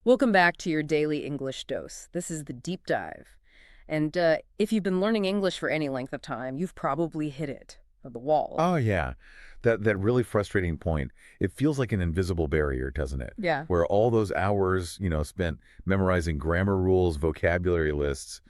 Welcome back to your daily English dose. This is the deep dive. And if you've been learning English for any length of time, you've probably hit it, or the wall. Oh, yeah. That really frustrating point. It feels like an invisible barrier, doesn't it? Yeah. Where all those hours, spent memorizing grammar rules, vocabulary lists,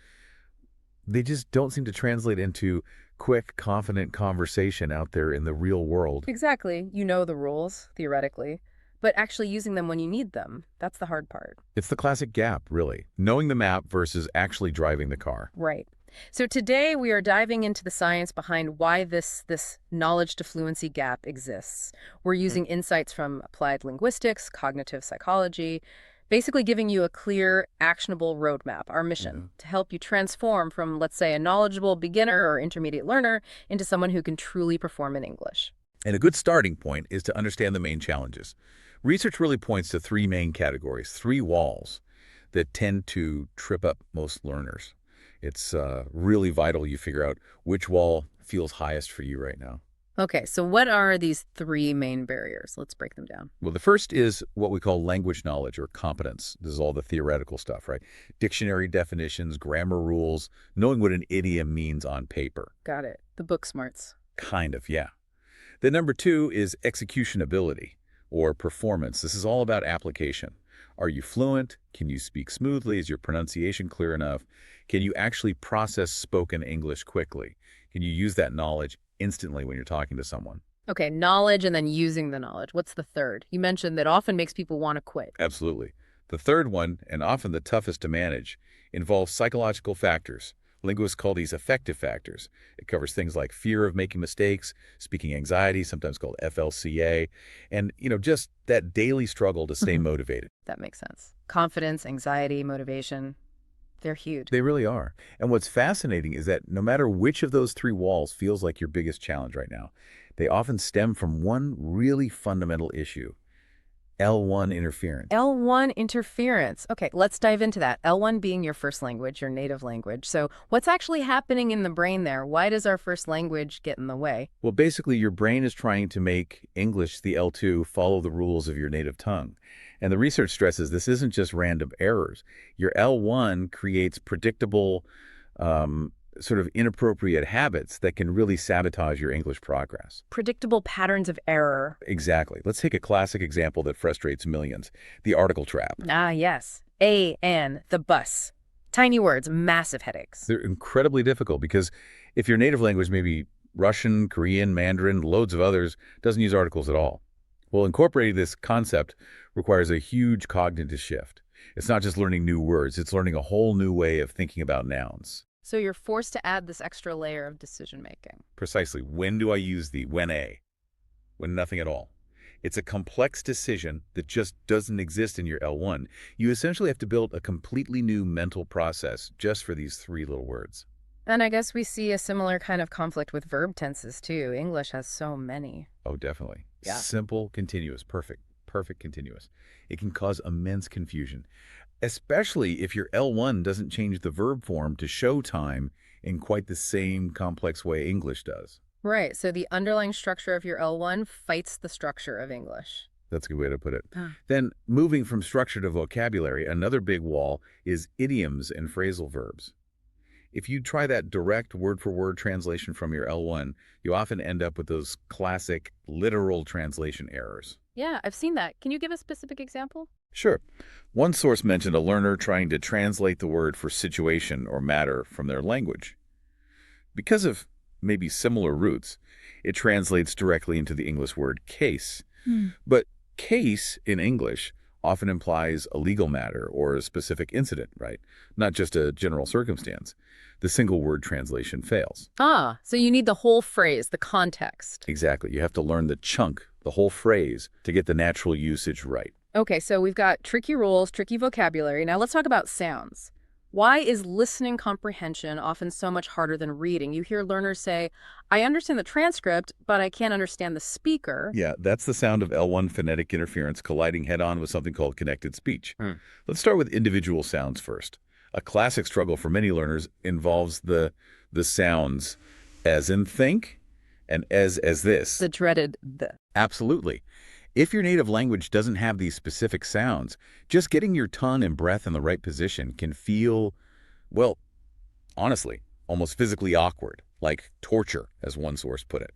they just don't seem to translate into quick, confident conversation out there in the real world. Exactly. You know the rules, theoretically. But actually using them when you need them, that's the hard part. It's the classic gap, really. Knowing the map versus actually driving the car. Right. So today we are diving into the science behind why this knowledge to fluency gap exists. We're using insights from applied linguistics, cognitive psychology, basically giving you a clear, actionable roadmap, our mission, to help you transform from, let's say, a knowledgeable beginner or intermediate learner into someone who can truly perform in English. And a good starting point is to understand the main challenges. Research really points to three main categories, three walls that tend to trip up most learners. It's really vital you figure out which wall feels highest for you right now. Okay, so what are these three main barriers? Let's break them down. Well, the first is what we call language knowledge or competence. This is all the theoretical stuff, right? Dictionary definitions, grammar rules, knowing what an idiom means on paper. Got it. The book smarts. Kind of, yeah. The number two is executionability or performance. This is all about application. Are you fluent? Can you speak smoothly? Is your pronunciation clear enough? Can you actually process spoken English quickly? Can you use that knowledge instantly when you're talking to someone? Okay, knowledge and then using the knowledge. What's the third? You mentioned that often makes people want to quit. Absolutely. The third one, and often the toughest to manage, involves psychological factors. Linguists call these affective factors. It covers things like fear of making mistakes, speaking anxiety, sometimes called FLCA, and, just that daily struggle to stay motivated. That makes sense. Confidence, anxiety, motivation, they're huge. They really are. And what's fascinating is that no matter which of those three walls feels like your biggest challenge right now, they often stem from one really fundamental issue: L1 interference. L1 interference. Okay, let's dive into that. L1 being your first language, your native language. So what's actually happening in the brain there? Why does our first language get in the way? Well, basically, your brain is trying to make English, the L2, follow the rules of your native tongue. And the research stresses this isn't just random errors. Your L1 creates predictable, sort of inappropriate habits that can really sabotage your English progress. Predictable patterns of error. Exactly. Let's take a classic example that frustrates millions: the article trap. Ah, yes. The bus. Tiny words, massive headaches. They're incredibly difficult because if your native language, maybe Russian, Korean, Mandarin, loads of others, doesn't use articles at all. Well, incorporating this concept requires a huge cognitive shift. It's not just learning new words, it's learning a whole new way of thinking about nouns. So you're forced to add this extra layer of decision-making. Precisely. When do I use the when a? When nothing at all. It's a complex decision that just doesn't exist in your L1. You essentially have to build a completely new mental process just for these three little words. And I guess we see a similar kind of conflict with verb tenses, too. English has so many. Oh, definitely. Yeah. Simple, continuous, perfect, continuous. It can cause immense confusion, especially if your L1 doesn't change the verb form to show time in quite the same complex way English does. Right, so the underlying structure of your L1 fights the structure of English. That's a good way to put it. Ah. Then, moving from structure to vocabulary, another big wall is idioms and phrasal verbs. If you try that direct word-for-word translation from your L1, you often end up with those classic literal translation errors. Yeah, I've seen that. Can you give a specific example? Sure. One source mentioned a learner trying to translate the word for situation or matter from their language. Because of maybe similar roots, it translates directly into the English word case. But case in English often implies a legal matter or a specific incident, right? Not just a general circumstance. The single word translation fails. Ah, so you need the whole phrase, the context. Exactly. You have to learn the chunk, the whole phrase, to get the natural usage right. Okay, so we've got tricky rules, tricky vocabulary. Now let's talk about sounds. Why is listening comprehension often so much harder than reading? You hear learners say, I understand the transcript, but I can't understand the speaker. Yeah, that's the sound of L1 phonetic interference colliding head-on with something called connected speech. Let's start with individual sounds first. A classic struggle for many learners involves the sounds as in think and as this. The dreaded the. Absolutely. If your native language doesn't have these specific sounds, just getting your tongue and breath in the right position can feel, well, honestly, almost physically awkward, like torture, as one source put it.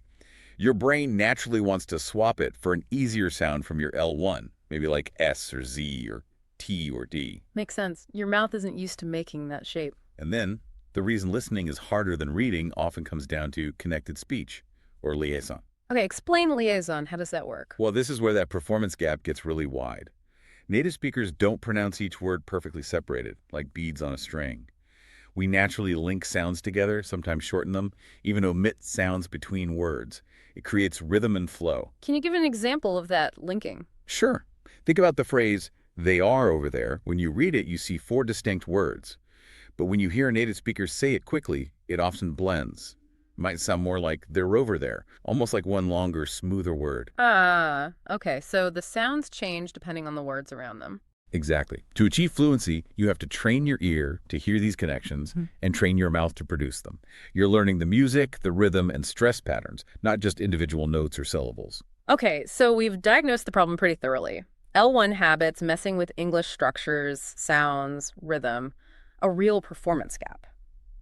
Your brain naturally wants to swap it for an easier sound from your L1, maybe like S or Z or T or D. Makes sense. Your mouth isn't used to making that shape. And then, the reason listening is harder than reading often comes down to connected speech, or liaison. Okay, explain liaison. How does that work? Well, this is where that performance gap gets really wide. Native speakers don't pronounce each word perfectly separated, like beads on a string. We naturally link sounds together, sometimes shorten them, even omit sounds between words. It creates rhythm and flow. Can you give an example of that linking? Sure. Think about the phrase, "they are over there." When you read it, you see four distinct words. But when you hear a native speaker say it quickly, it often blends. It might sound more like "they're over there," almost like one longer, smoother word. Ah, okay. So the sounds change depending on the words around them. Exactly. To achieve fluency, you have to train your ear to hear these connections and train your mouth to produce them. You're learning the music, the rhythm, and stress patterns, not just individual notes or syllables. Okay, so we've diagnosed the problem pretty thoroughly. L1 habits, messing with English structures, sounds, rhythm, a real performance gap.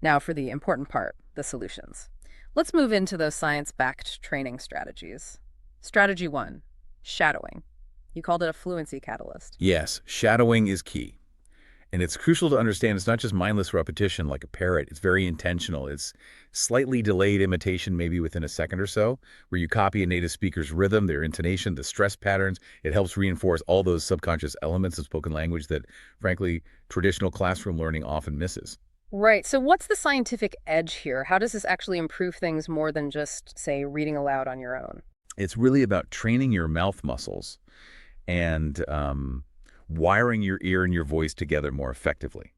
Now for the important part, the solutions. Let's move into those science-backed training strategies. Strategy 1, shadowing. You called it a fluency catalyst. Yes, shadowing is key. And it's crucial to understand it's not just mindless repetition like a parrot. It's very intentional. It's slightly delayed imitation, maybe within a second or so, where you copy a native speaker's rhythm, their intonation, the stress patterns. It helps reinforce all those subconscious elements of spoken language that, frankly, traditional classroom learning often misses. Right, so what's the scientific edge here? How does this actually improve things more than just, say, reading aloud on your own? It's really about training your mouth muscles and wiring your ear and your voice together more effectively.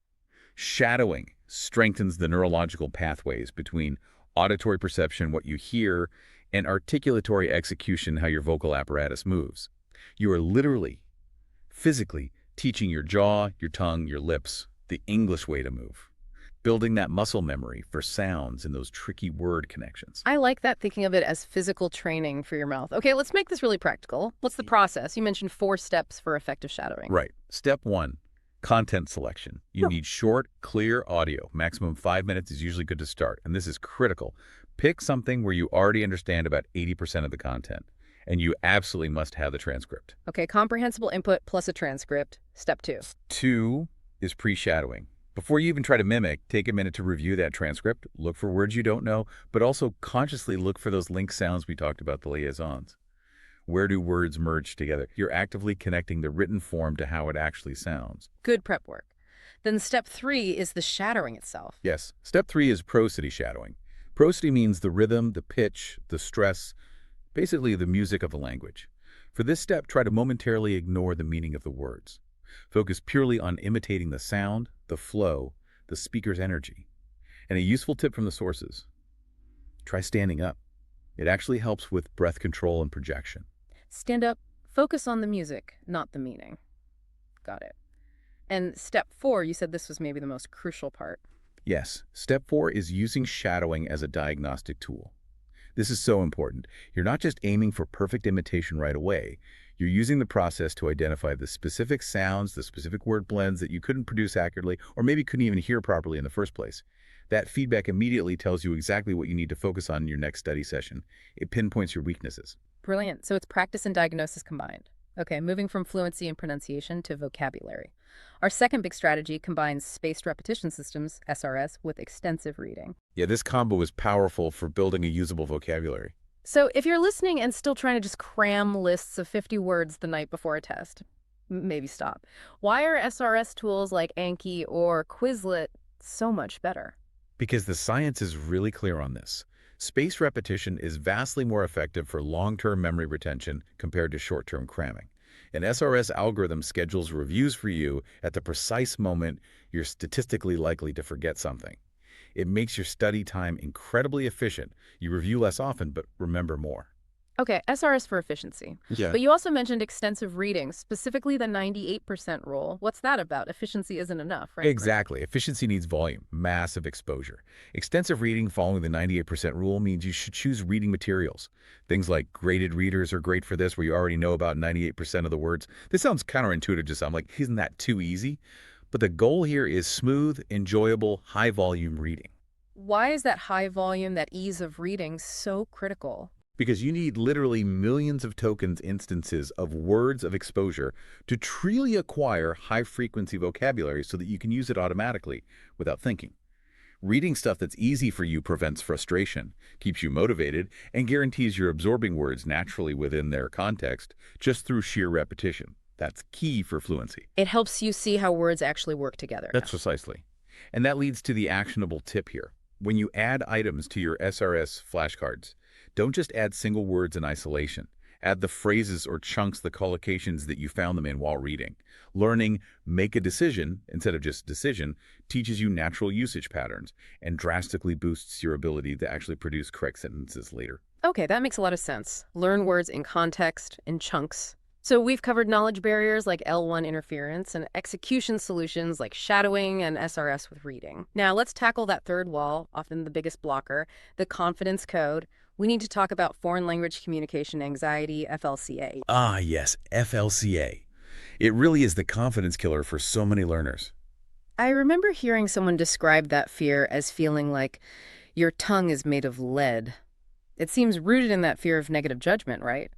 Shadowing strengthens the neurological pathways between auditory perception, what you hear, and articulatory execution, how your vocal apparatus moves. You are literally, physically teaching your jaw, your tongue, your lips the English way to move, building that muscle memory for sounds and those tricky word connections. I like that, thinking of it as physical training for your mouth. Okay, let's make this really practical. What's the process? You mentioned 4 steps for effective shadowing. Right. Step 1, content selection. You need short, clear audio. Maximum 5 minutes is usually good to start, and this is critical. Pick something where you already understand about 80% of the content, and you absolutely must have the transcript. Okay, comprehensible input plus a transcript. Step 2. 2 is pre-shadowing. Before you even try to mimic, take a minute to review that transcript, look for words you don't know, but also consciously look for those link sounds we talked about, the liaisons. Where do words merge together? You're actively connecting the written form to how it actually sounds. Good prep work. Then step 3 is the shadowing itself. Yes. Step 3 is prosody shadowing. Prosody means the rhythm, the pitch, the stress, basically the music of the language. For this step, try to momentarily ignore the meaning of the words. Focus purely on imitating the sound, the flow, the speaker's energy. And a useful tip from the sources: try standing up. It actually helps with breath control and projection. Stand up, focus on the music, not the meaning. Got it. And step 4, you said this was maybe the most crucial part. Yes, step 4 is using shadowing as a diagnostic tool. This is so important. You're not just aiming for perfect imitation right away. You're using the process to identify the specific sounds, the specific word blends that you couldn't produce accurately, or maybe couldn't even hear properly in the first place. That feedback immediately tells you exactly what you need to focus on in your next study session. It pinpoints your weaknesses. Brilliant. So it's practice and diagnosis combined. Okay, moving from fluency and pronunciation to vocabulary. Our second big strategy combines spaced repetition systems, SRS, with extensive reading. Yeah, this combo is powerful for building a usable vocabulary. So if you're listening and still trying to just cram lists of 50 words the night before a test, maybe stop. Why are SRS tools like Anki or Quizlet so much better? Because the science is really clear on this. Spaced repetition is vastly more effective for long-term memory retention compared to short-term cramming. An SRS algorithm schedules reviews for you at the precise moment you're statistically likely to forget something. It makes your study time incredibly efficient. You review less often, but remember more. Okay, SRS for efficiency. Yeah. But you also mentioned extensive reading, specifically the 98% rule. What's that about? Efficiency isn't enough, right? Exactly. Efficiency needs volume, massive exposure. Extensive reading following the 98% rule means you should choose reading materials. Things like graded readers are great for this, where you already know about 98% of the words. This sounds counterintuitive to some, like, isn't that too easy? But the goal here is smooth, enjoyable, high-volume reading. Why is that high volume, that ease of reading so critical? Because you need literally millions of tokens instances of words of exposure to truly acquire high-frequency vocabulary so that you can use it automatically without thinking. Reading stuff that's easy for you prevents frustration, keeps you motivated, and guarantees you're absorbing words naturally within their context just through sheer repetition. That's key for fluency. It helps you see how words actually work together. That's precisely. And that leads to the actionable tip here. When you add items to your SRS flashcards, don't just add single words in isolation. Add the phrases or chunks, the collocations that you found them in while reading. Learning make a decision instead of just decision teaches you natural usage patterns and drastically boosts your ability to actually produce correct sentences later. Okay, that makes a lot of sense. Learn words in context, in chunks. So we've covered knowledge barriers like L1 interference and execution solutions like shadowing and SRS with reading. Now let's tackle that third wall, often the biggest blocker, the confidence code. We need to talk about foreign language communication anxiety, FLCA. Ah, yes, FLCA. It really is the confidence killer for so many learners. I remember hearing someone describe that fear as feeling like your tongue is made of lead. It seems rooted in that fear of negative judgment, right?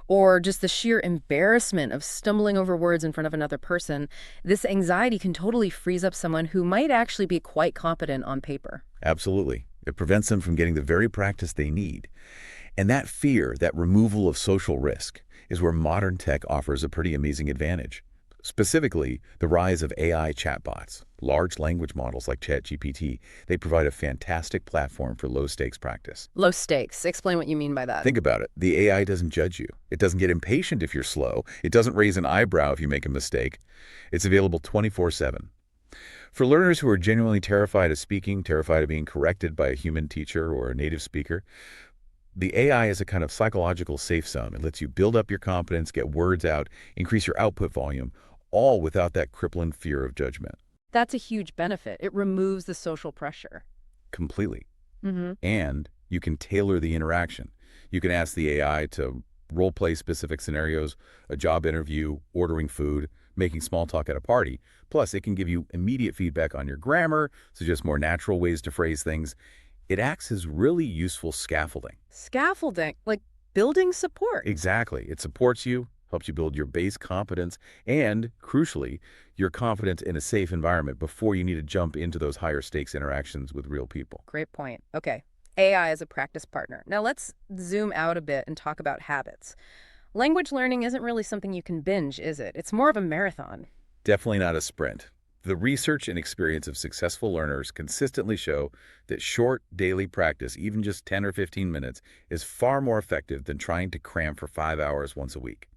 Or just the sheer embarrassment of stumbling over words in front of another person. This anxiety can totally freeze up someone who might actually be quite competent on paper. Absolutely. It prevents them from getting the very practice they need. And that fear, that removal of social risk, is where modern tech offers a pretty amazing advantage. Specifically, the rise of AI chatbots, large language models like ChatGPT, they provide a fantastic platform for low-stakes practice. Low stakes. Explain what you mean by that. Think about it. The AI doesn't judge you. It doesn't get impatient if you're slow. It doesn't raise an eyebrow if you make a mistake. It's available 24/7. For learners who are genuinely terrified of speaking, terrified of being corrected by a human teacher or a native speaker, the AI is a kind of psychological safe zone. It lets you build up your confidence, get words out, increase your output volume, all without that crippling fear of judgment. That's a huge benefit. It removes the social pressure. Completely. Mm-hmm. And you can tailor the interaction. You can ask the AI to role-play specific scenarios, a job interview, ordering food, making small talk at a party. Plus, it can give you immediate feedback on your grammar, suggest more natural ways to phrase things. It acts as really useful scaffolding. Scaffolding, like building support. Exactly. It supports you, helps you build your base competence, and, crucially, your confidence in a safe environment before you need to jump into those higher stakes interactions with real people. Great point. Okay. AI as a practice partner. Now let's zoom out a bit and talk about habits. Language learning isn't really something you can binge, is it? It's more of a marathon. Definitely not a sprint. The research and experience of successful learners consistently show that short daily practice, even just 10 or 15 minutes, is far more effective than trying to cram for 5 hours once a week.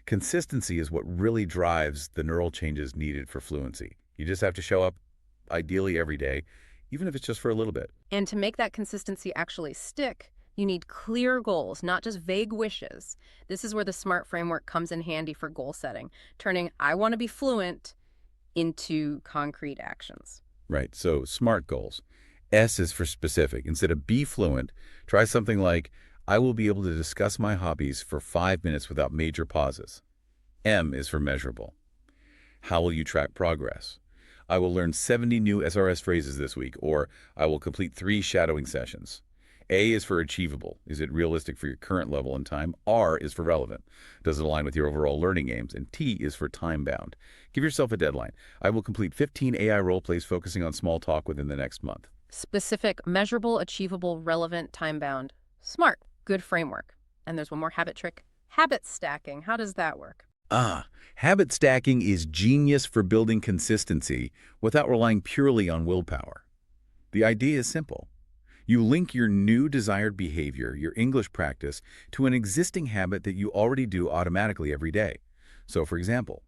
Consistency is what really drives the neural changes needed for fluency. You just have to show up, ideally every day, even if it's just for a little bit. And to make that consistency actually stick, you need clear goals, not just vague wishes. This is where the SMART framework comes in handy for goal setting, turning "I want to be fluent" into concrete actions. Right, so SMART goals. S is for specific. Instead of be fluent, try something like, I will be able to discuss my hobbies for 5 minutes without major pauses. M is for measurable. How will you track progress? I will learn 70 new SRS phrases this week, or I will complete 3 shadowing sessions. A is for achievable. Is it realistic for your current level and time? R is for relevant. Does it align with your overall learning aims? And T is for time-bound. Give yourself a deadline. I will complete 15 AI role plays focusing on small talk within the next month. Specific, measurable, achievable, relevant, time-bound. SMART. Good framework. And there's one more habit trick. Habit stacking. How does that work? Habit stacking is genius for building consistency without relying purely on willpower. The idea is simple. You link your new desired behavior, your English practice, to an existing habit that you already do automatically every day. So, for example,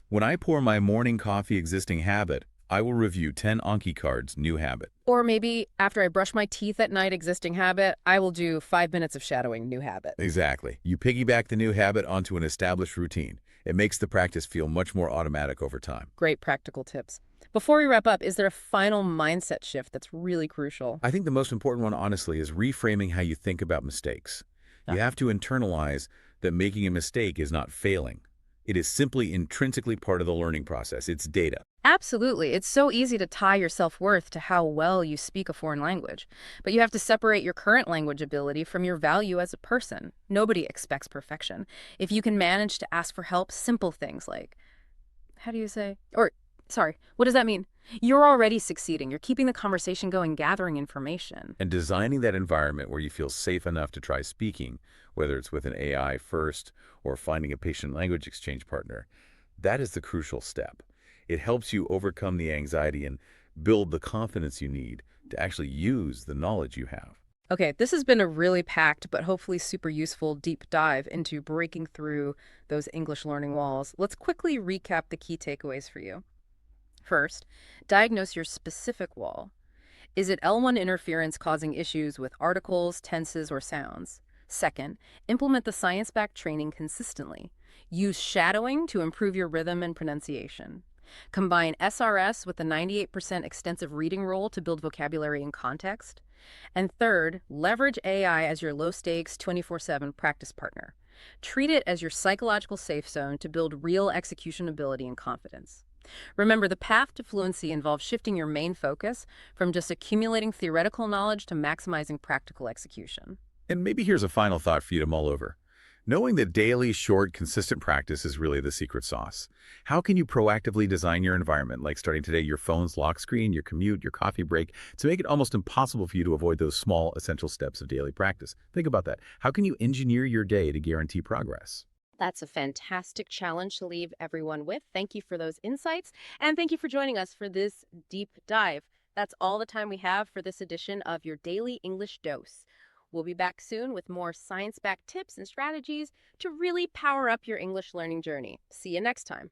when I pour my morning coffee existing habit, I will review 10 Anki cards, new habit. Or maybe after I brush my teeth at night, existing habit, I will do 5 minutes of shadowing, new habit. Exactly. You piggyback the new habit onto an established routine. It makes the practice feel much more automatic over time. Great practical tips. Before we wrap up, is there a final mindset shift that's really crucial? I think the most important one, honestly, is reframing how you think about mistakes. Yeah. You have to internalize that making a mistake is not failing. It is simply intrinsically part of the learning process. It's data. Absolutely. It's so easy to tie your self-worth to how well you speak a foreign language. But you have to separate your current language ability from your value as a person. Nobody expects perfection. If you can manage to ask for help, simple things like, how do you say? Or, sorry, what does that mean? You're already succeeding. You're keeping the conversation going, gathering information. And designing that environment where you feel safe enough to try speaking, whether it's with an AI first or finding a patient language exchange partner, that is the crucial step. It helps you overcome the anxiety and build the confidence you need to actually use the knowledge you have. Okay, this has been a really packed but hopefully super useful deep dive into breaking through those English learning walls. Let's quickly recap the key takeaways for you. First, diagnose your specific wall. Is it L1 interference causing issues with articles, tenses, or sounds? Second, implement the science-backed training consistently. Use shadowing to improve your rhythm and pronunciation. Combine SRS with the 98% extensive reading rule to build vocabulary and context. And third, leverage AI as your low-stakes 24/7 practice partner. Treat it as your psychological safe zone to build real execution ability and confidence. Remember, the path to fluency involves shifting your main focus from just accumulating theoretical knowledge to maximizing practical execution. And maybe here's a final thought for you to mull over. Knowing that daily, short, consistent practice is really the secret sauce. How can you proactively design your environment, like starting today your phone's lock screen, your commute, your coffee break, to make it almost impossible for you to avoid those small, essential steps of daily practice? Think about that. How can you engineer your day to guarantee progress? That's a fantastic challenge to leave everyone with. Thank you for those insights, and thank you for joining us for this deep dive. That's all the time we have for this edition of your Daily English Dose. We'll be back soon with more science-backed tips and strategies to really power up your English learning journey. See you next time.